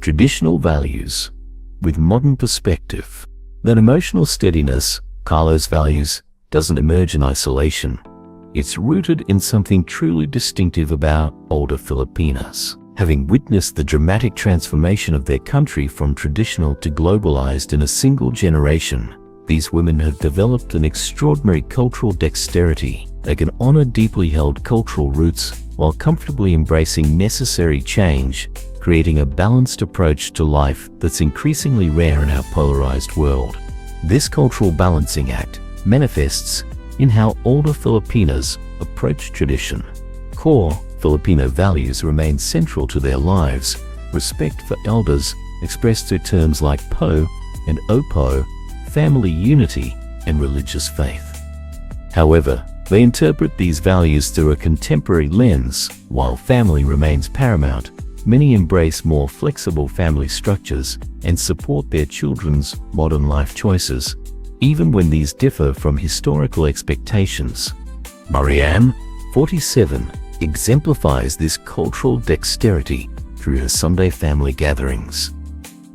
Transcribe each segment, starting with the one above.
Traditional values with modern perspective. That emotional steadiness Carlos values doesn't emerge in isolation. It's rooted in something truly distinctive about older Filipinas. Having witnessed the dramatic transformation of their country from traditional to globalized in a single generation, these women have developed an extraordinary cultural dexterity. They can honor deeply held cultural roots while comfortably embracing necessary change, creating a balanced approach to life that's increasingly rare in our polarized world. This cultural balancing act manifests in how older Filipinas approach tradition. Core Filipino values remain central to their lives. Respect for elders, expressed through terms like po and opo, family unity, and religious faith. However, they interpret these values through a contemporary lens. While family remains paramount, many embrace more flexible family structures and support their children's modern life choices, even when these differ from historical expectations. Marianne, 47, exemplifies this cultural dexterity through her Sunday family gatherings,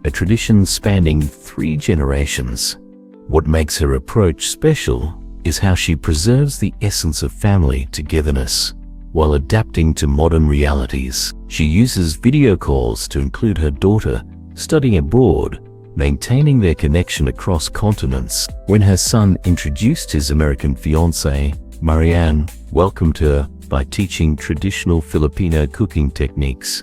a tradition spanning 3 generations. What makes her approach special is how she preserves the essence of family togetherness while adapting to modern realities. She uses video calls to include her daughter studying abroad, maintaining their connection across continents. When her son introduced his American fiancée, Marianne welcomed her by teaching traditional Filipino cooking techniques,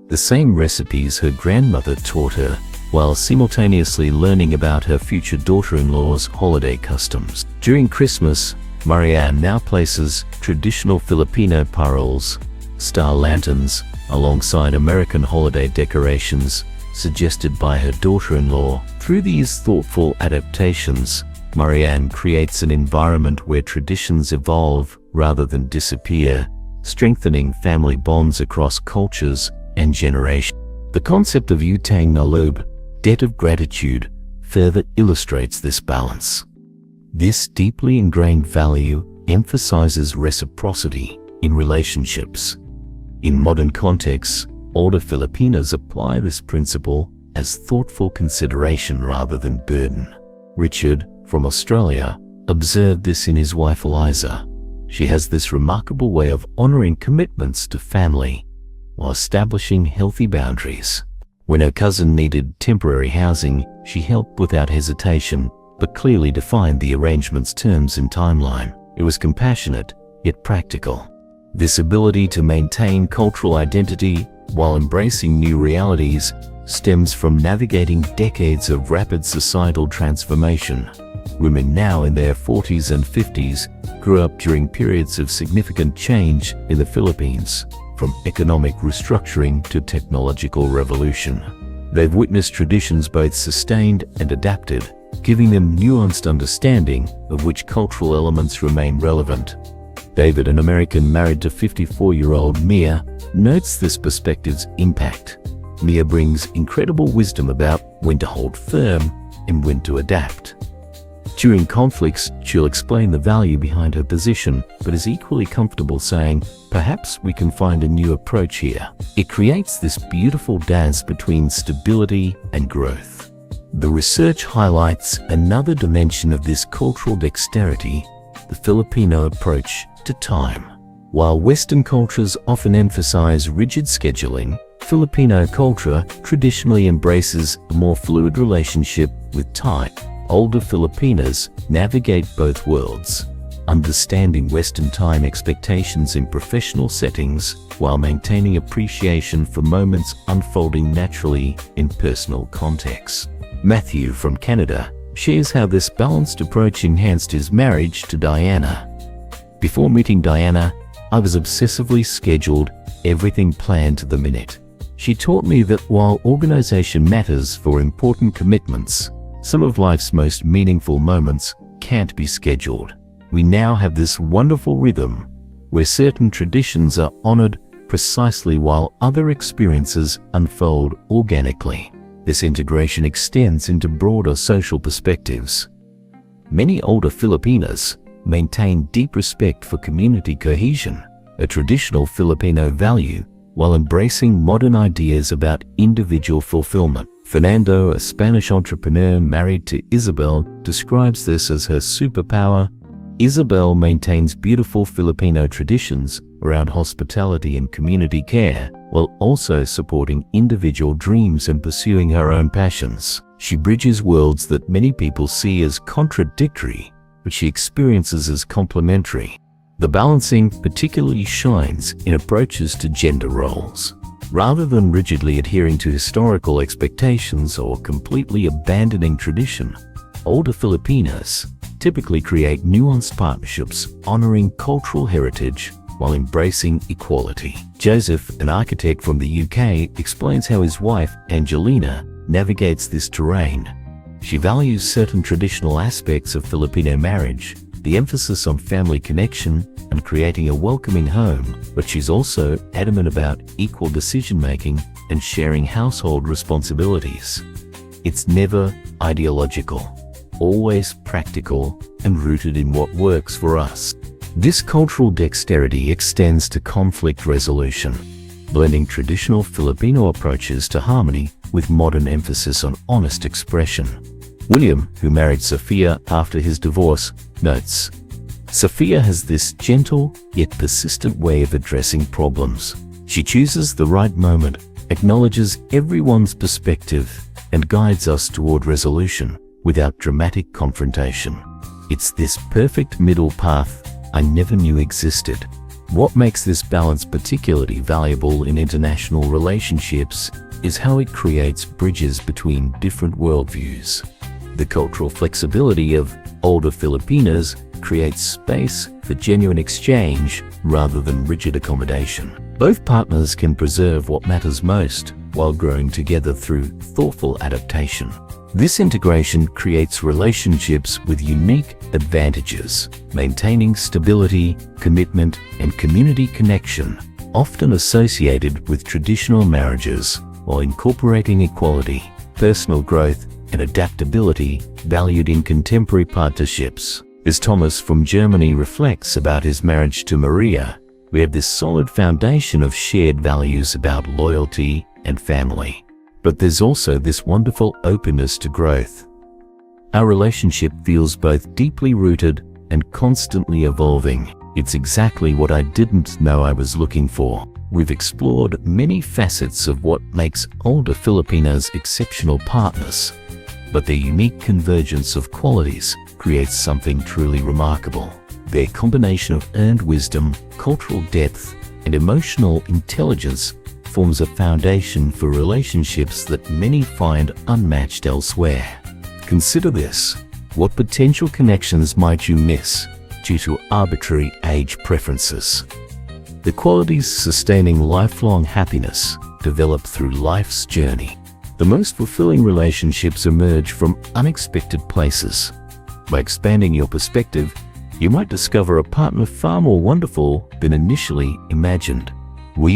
the same recipes her grandmother taught her, while simultaneously learning about her future daughter-in-law's holiday customs. During Christmas, Marianne now places traditional Filipino paroles, star lanterns, alongside American holiday decorations suggested by her daughter-in-law. Through these thoughtful adaptations, Marianne creates an environment where traditions evolve rather than disappear, strengthening family bonds across cultures and generations. The concept of utang na loob, debt of gratitude, further illustrates this balance. This deeply ingrained value emphasizes reciprocity in relationships. In modern contexts, older Filipinas apply this principle as thoughtful consideration rather than burden. Richard, from Australia, observed this in his wife Eliza. She has this remarkable way of honoring commitments to family while establishing healthy boundaries. When her cousin needed temporary housing, she helped without hesitation, but clearly defined the arrangement's terms and timeline. It was compassionate, yet practical. This ability to maintain cultural identity while embracing new realities stems from navigating decades of rapid societal transformation. Women now in their 40s and 50s grew up during periods of significant change in the Philippines, from economic restructuring to technological revolution. They've witnessed traditions both sustained and adapted, giving them nuanced understanding of which cultural elements remain relevant. David, an American married to 54-year-old Mia, notes this perspective's impact. Mia brings incredible wisdom about when to hold firm and when to adapt. During conflicts, she'll explain the value behind her position, but is equally comfortable saying, "Perhaps we can find a new approach here." It creates this beautiful dance between stability and growth. The research highlights another dimension of this cultural dexterity, the Filipino approach to time. While Western cultures often emphasize rigid scheduling, Filipino culture traditionally embraces a more fluid relationship with time. Older Filipinas navigate both worlds, understanding Western time expectations in professional settings while maintaining appreciation for moments unfolding naturally in personal contexts. Matthew, from Canada, shares how this balanced approach enhanced his marriage to Diana. "Before meeting Diana, I was obsessively scheduled, everything planned to the minute. She taught me that while organization matters for important commitments, some of life's most meaningful moments can't be scheduled. We now have this wonderful rhythm where certain traditions are honored precisely while other experiences unfold organically. This integration extends into broader social perspectives. Many older Filipinas maintain deep respect for community cohesion, a traditional Filipino value while embracing modern ideas about individual fulfillment. Fernando, a Spanish entrepreneur married to Isabel, describes this as her superpower. Isabel maintains beautiful Filipino traditions around hospitality and community care, while also supporting individual dreams and pursuing her own passions. She bridges worlds that many people see as contradictory, but she experiences as complementary. The balancing particularly shines in approaches to gender roles. Rather than rigidly adhering to historical expectations or completely abandoning tradition, older Filipinas typically create nuanced partnerships honoring cultural heritage while embracing equality. Joseph, an architect from the UK, explains how his wife, Angelina, navigates this terrain. She values certain traditional aspects of Filipino marriage, the emphasis on family connection and creating a welcoming home, but she's also adamant about equal decision-making and sharing household responsibilities. It's never ideological, always practical and rooted in what works for us. This cultural dexterity extends to conflict resolution, blending traditional Filipino approaches to harmony with modern emphasis on honest expression. William, who married Sophia after his divorce, notes, Sophia has this gentle yet persistent way of addressing problems. She chooses the right moment, acknowledges everyone's perspective, and guides us toward resolution without dramatic confrontation. It's this perfect middle path I never knew existed. What makes this balance particularly valuable in international relationships is how it creates bridges between different worldviews. The cultural flexibility of older Filipinas creates space for genuine exchange rather than rigid accommodation. Both partners can preserve what matters most while growing together through thoughtful adaptation. This integration creates relationships with unique advantages, maintaining stability, commitment, and community connection, often associated with traditional marriages, while incorporating equality, personal growth, and adaptability valued in contemporary partnerships. As Thomas from Germany reflects about his marriage to Maria, we have this solid foundation of shared values about loyalty and family. But there's also this wonderful openness to growth. Our relationship feels both deeply rooted and constantly evolving. It's exactly what I didn't know I was looking for. We've explored many facets of what makes older Filipinas exceptional partners, but their unique convergence of qualities creates something truly remarkable. Their combination of earned wisdom, cultural depth, and emotional intelligence forms a foundation for relationships that many find unmatched elsewhere. Consider this: what potential connections might you miss due to arbitrary age preferences? The qualities sustaining lifelong happiness develop through life's journey. The most fulfilling relationships emerge from unexpected places. By expanding your perspective, you might discover a partner far more wonderful than initially imagined.